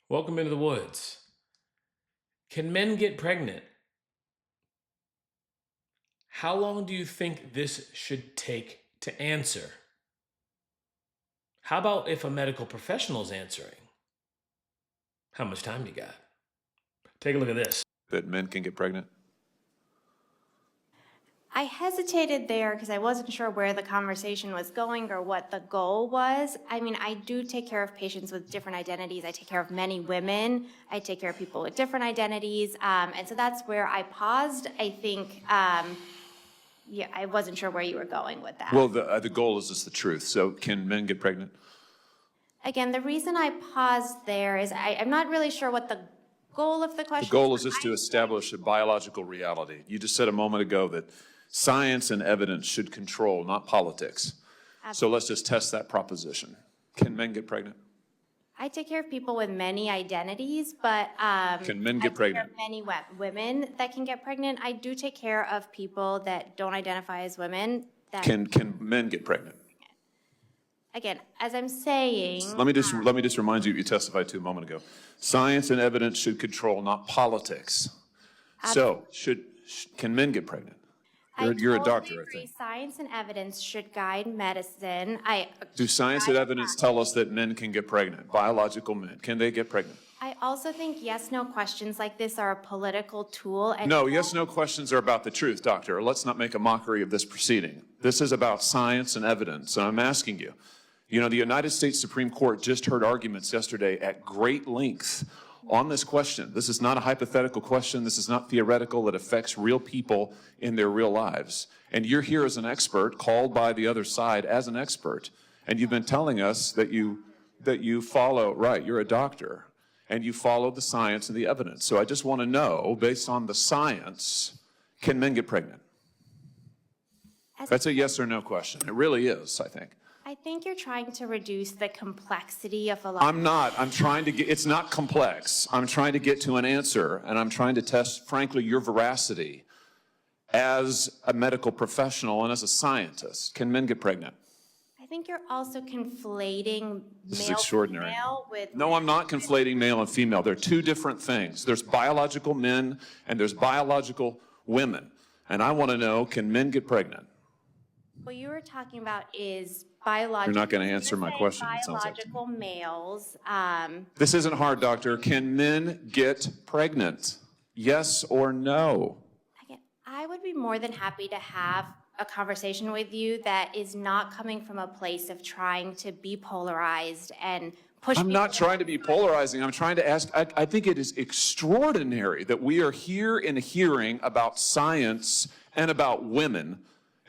Welcome into the woods. Can men get pregnant? How long do you think this should take to answer? How about if a medical professional is answering? How much time you got? Take a look at this. That men can get pregnant? I hesitated there because I wasn't sure where the conversation was going or what the goal was. I mean, I do take care of patients with different identities. I take care of many women. I take care of people with different identities. And so that's where I paused. I think, yeah, I wasn't sure where you were going with that. Well, the goal is just the truth. So can men get pregnant? Again, the reason I paused there is I'm not really sure what the goal of the question The goal is just to establish a biological reality. You just said a moment ago that science and evidence should control, not politics. So let's just test that proposition. Can men get pregnant? I take care of people with many identities, but Can men get pregnant? I take care of many women that can get pregnant. I do take care of people that don't identify as women. That Can men get pregnant? again, as I'm saying, Let me just remind you what you testified to a moment ago. Science and evidence should control, not politics. So can men get pregnant? You're a doctor, I agree. think. Science and evidence should guide medicine. Do science and evidence tell us that men can get pregnant? Biological men, can they get pregnant? I also think yes/no questions like this are a political tool. And No, yes/no questions are about the truth, doctor. Let's not make a mockery of this proceeding. This is about science and evidence, and I'm asking you. You know, the United States Supreme Court just heard arguments yesterday at great length on this question. This is not a hypothetical question. This is not theoretical. It affects real people in their real lives. And you're here as an expert, called by the other side as an expert. And you've been telling us that you follow, right, you're a doctor, and you follow the science and the evidence. So I just want to know, based on the science, can men get pregnant? That's a yes or no question. It really is, I think. I think you're trying to reduce the complexity of a lot. I'm not. I'm trying to get, it's not complex. I'm trying to get to an answer, and I'm trying to test, frankly, your veracity as a medical professional and as a scientist. Can men get pregnant? I think you're also conflating This is male extraordinary. female with No, I'm not conflating male and female. They're two different things. There's biological men and there's biological women. And I want to know, can men get pregnant? what you were talking about is biological. You're not going to answer my question, it sounds like. Biological males. This isn't hard, doctor. Can men get pregnant? Yes or no? Again, I would be more than happy to have a conversation with you that is not coming from a place of trying to be polarized and push. I'm not trying to be polarizing. I'm trying to ask, I think it is extraordinary that we are here in a hearing about science and about women.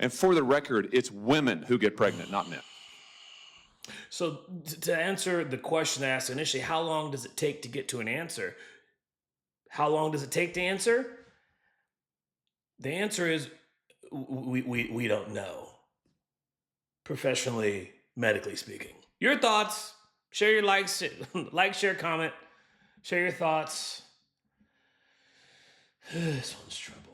And for the record, it's women who get pregnant, not men. So to answer the question asked initially, how long does it take to get to an answer? How long does it take to answer? The answer is we don't know. Professionally, medically speaking. Your thoughts, share your likes, like, share, comment, share your thoughts. This one's trouble.